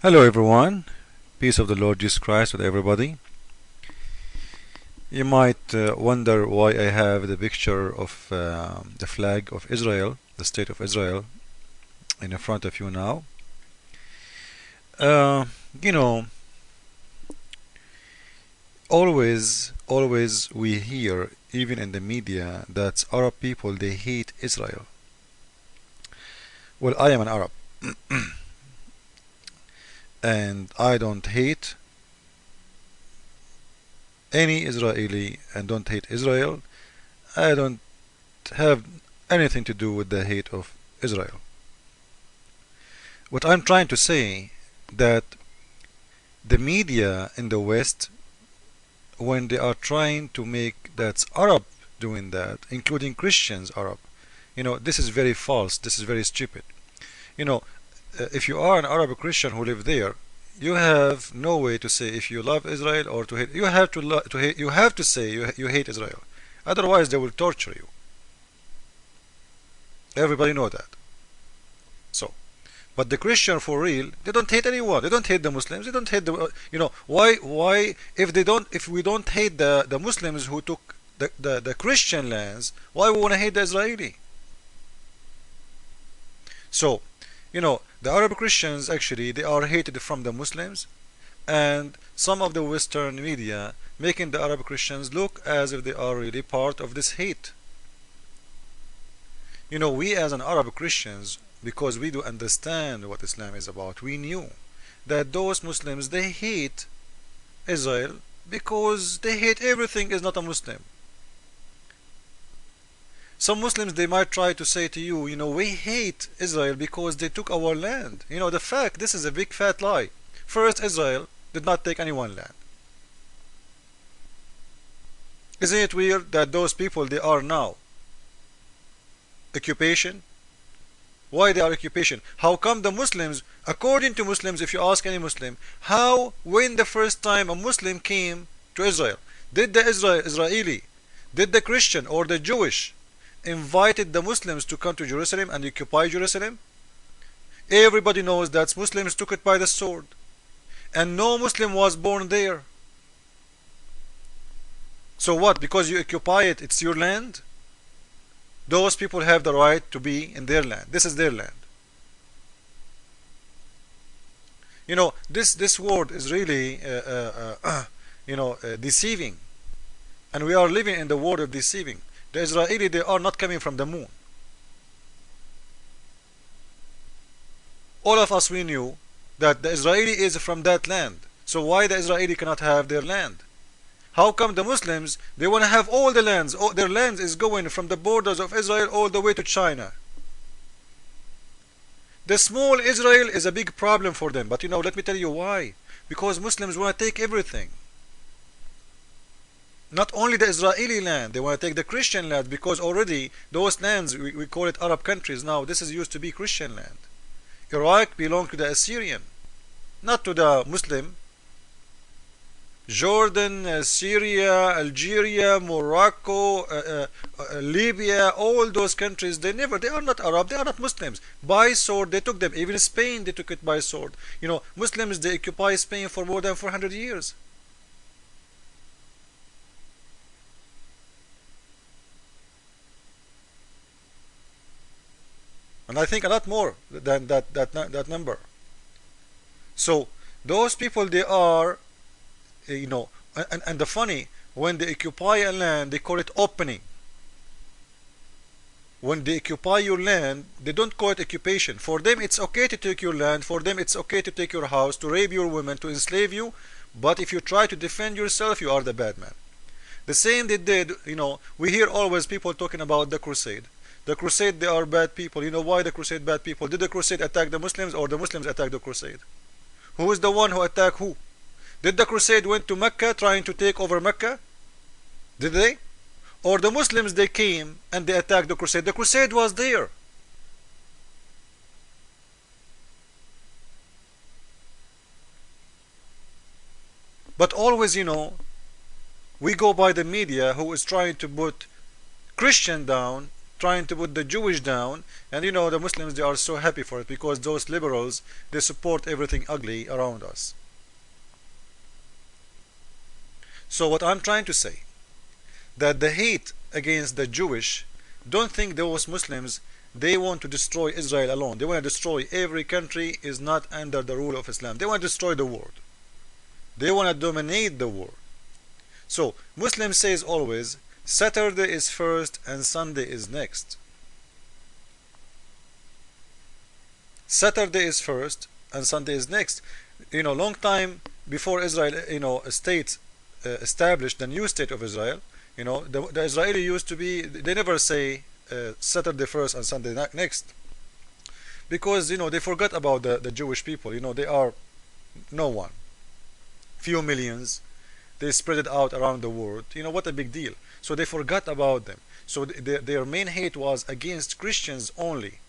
Hello everyone, peace of the Lord Jesus Christ with everybody. You might wonder why I have the picture of the flag of Israel, the state of Israel, in front of you now. Uh, you know, always we hear, even in the media, that Arab people they hate Israel. Well, I am an Arab, and I don't hate any Israeli and don't hate Israel. I don't have anything to do with the hate of Israel. What I'm trying to say that the media in the West, when they are trying to make that's Arab doing that, including Christians Arab, this is very false. This is very stupid. You know, if you are an Arab Christian who live there, you have no way to say if you love Israel or to hate. You have to hate. You have to say you hate Israel. Otherwise, they will torture you. Everybody know that. So. But the Christian for real, they don't hate anyone. They don't hate the Muslims. They don't hate why if we don't hate the Muslims who took the Christian lands, why we want to hate the Israeli? So, the Arab Christians actually they are hated from the Muslims, and some of the Western media making the Arab Christians look as if they are really part of this hate. We as an Arab Christians, because we do understand what Islam is about, we knew that those Muslims they hate Israel because they hate everything is not a Muslim. Some Muslims they might try to say to you, we hate Israel because they took our land. The fact this is a big fat lie. First, Israel did not take anyone's land. Isn't it weird that those people they are now occupation? Why they are occupation? How come the Muslims, according to Muslims, if you ask any Muslim, when the first time a Muslim came to Israel, did the Israeli, did the Christian or the Jewish invited the Muslims to come to Jerusalem and occupy Jerusalem? Everybody knows that Muslims took it by the sword, and no Muslim was born there. So what? Because you occupy it, it's your land? Those people have the right to be in their land. This is their land. This word is really deceiving, and we are living in the world of deceiving. The Israeli they are not coming from the moon. All of us we knew that the Israeli is from that land. So why the Israeli cannot have their land? How come the Muslims they want to have all the lands? Their lands is going from the borders of Israel all the way to China. The small Israel is a big problem for them. But let me tell you why. Because Muslims want to take everything. Not only the Israeli land, they want to take the Christian land, because already those lands we call it Arab countries now. This is used to be Christian land. Iraq belonged to the Assyrian, not to the Muslim. Jordan, Syria, Algeria, Morocco, Libya, all those countries, they are not Arab, they are not Muslims. By sword, they took them. Even Spain, they took it by sword. Muslims, they occupy Spain for more than 400 years. And I think a lot more than that number. So, those people, they are and the funny, when they occupy a land they call it opening. When they occupy your land they don't call it occupation. For them it's okay to take your land, for them it's okay to take your house, to rape your women, to enslave you, but if you try to defend yourself you are the bad man. The same they did. We hear always people talking about the crusade. The crusade they are bad people. Why the crusade bad people? Did the crusade attack the Muslims or the Muslims attack the crusade? Who is the one who attacked who? Did the crusade went to Mecca trying to take over Mecca? Did they? Or the Muslims they came and they attacked the crusade? The crusade was there. But always, we go by the media who is trying to put Christian down trying to put the Jewish down, and you know the Muslims, they are so happy for it because those liberals, they support everything ugly around us. So what I'm trying to say, that the hate against the Jewish, don't think those Muslims, they want to destroy Israel alone. They want to destroy every country is not under the rule of Islam. They want to destroy the world. They want to dominate the world. So Muslim says always, Saturday is first and Sunday is next. Saturday is first and Sunday is next. You know, long time before Israel, you know, a state established the new state of Israel, you know, the Israeli used to be, they never say Saturday first and Sunday next, because you know they forgot about the Jewish people. You know, they are no one, few millions, they spread it out around the world. You know, what a big deal. So they forgot about them. So their main hate was against Christians only.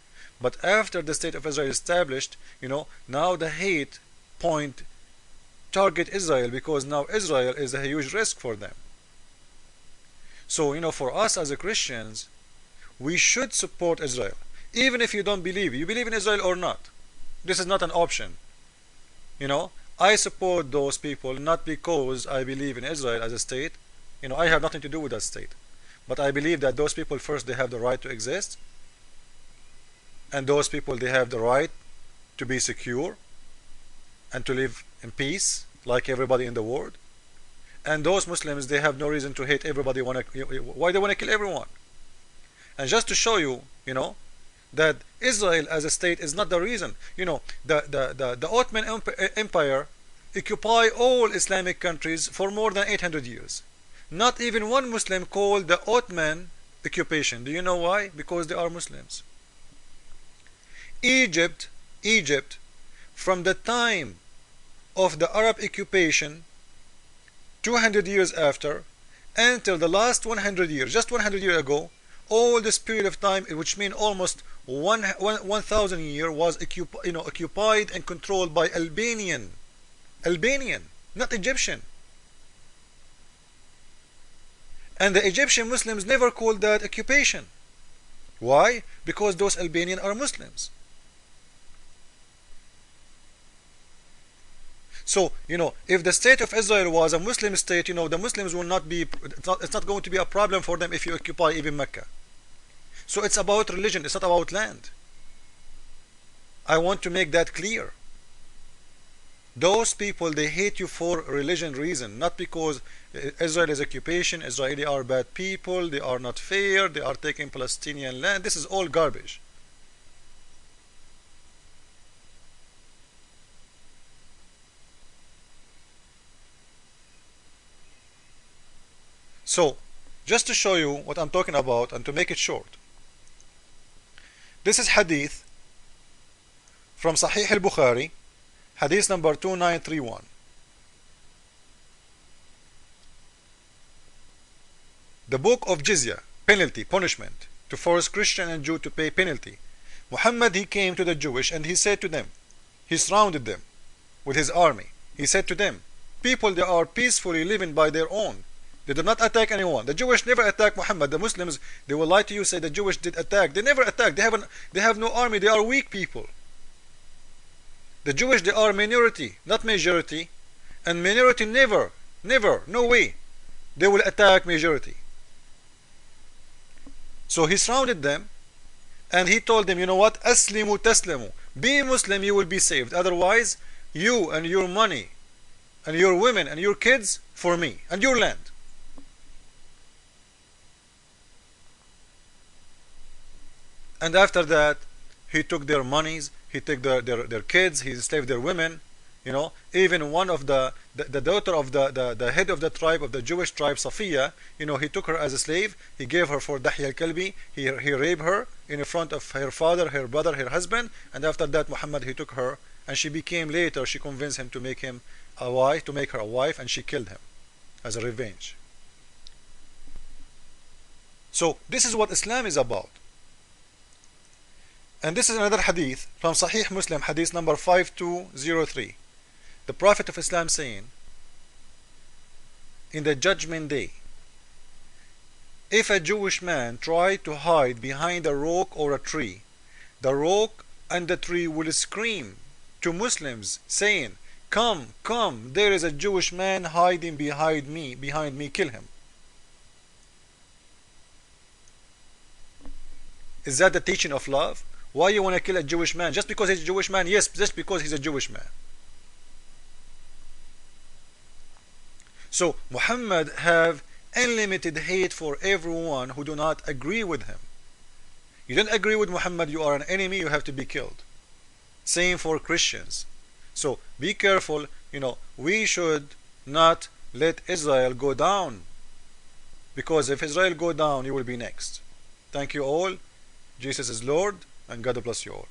But after the state of Israel established, you know, now the hate point target Israel, because now Israel is a huge risk for them. So you know, for us as a Christians, we should support Israel, even if you don't believe. You believe in Israel or not, this is not an option. You know, I support those people not because I believe in Israel as a state. You know, I have nothing to do with that state, but I believe that those people, first, they have the right to exist, and those people, they have the right to be secure and to live in peace like everybody in the world. And those Muslims, they have no reason to hate everybody. Why they want to kill everyone? And just to show you, you know, that Israel as a state is not the reason. You know, the Ottoman Empire occupied all Islamic countries for more than 800 years. Not even one Muslim called the Ottoman occupation. Do you know why? Because they are Muslims. Egypt, from the time of the Arab occupation, 200 years after, until the last 100 years, just 100 years ago, all this period of time, which means almost 1,000 years, was occupied and controlled by Albanian, not Egyptian. And the Egyptian Muslims never called that occupation. Why? Because those Albanians are Muslims. So, you know, if the state of Israel was a Muslim state, you know, the Muslims will not be, it's not going to be a problem for them if you occupy even Mecca. So it's about religion, it's not about land. I want to make that clear. Those people, they hate you for religion reason, not because Israel is occupation, Israeli are bad people, they are not fair, they are taking Palestinian land. This is all garbage. So, just to show you what I'm talking about and to make it short, this is hadith from Sahih al-Bukhari, hadith number 2931. The book of jizya, penalty, punishment, to force Christian and Jew to pay penalty. Muhammad, he came to the Jewish and he said to them, he surrounded them with his army. He said to them, people, they are peacefully living by their own. They did not attack anyone. The Jewish never attacked Muhammad. The Muslims, they will lie to you, say the Jewish did attack. They never attacked. They have no army. They are weak people. The Jewish, they are minority, not majority. And minority never, no way, they will attack majority. So he surrounded them and he told them, you know what? Aslimu taslamu. Be Muslim, you will be saved. Otherwise, you and your money and your women and your kids for me and your land. And after that, he took their monies, he took their kids, he enslaved their women. You know, even one of the daughter of the head of the tribe, of the Jewish tribe, Safiya, you know, he took her as a slave. He gave her for Dahya al-Kalbi. He raped her in front of her father, her brother, her husband. And after that, Muhammad, he took her, and she became later, she convinced him to make him a wife, to make her a wife, and she killed him as a revenge. So this is what Islam is about. And this is another hadith from Sahih Muslim, hadith number 5203. The Prophet of Islam saying, in the judgment day, If a Jewish man tried to hide behind a rock or a tree, the rock and the tree will scream to Muslims saying, "Come, come, there is a Jewish man hiding behind me, kill him." Is that the teaching of love? Why you want to kill a Jewish man? Just because he's a Jewish man? Yes, just because he's a Jewish man. So Muhammad have unlimited hate for everyone who do not agree with him. You don't agree with Muhammad, you are an enemy, you have to be killed. Same for Christians. So be careful, we should not let Israel go down, because if Israel go down, you will be next. Thank you all. Jesus is Lord, and God bless you all.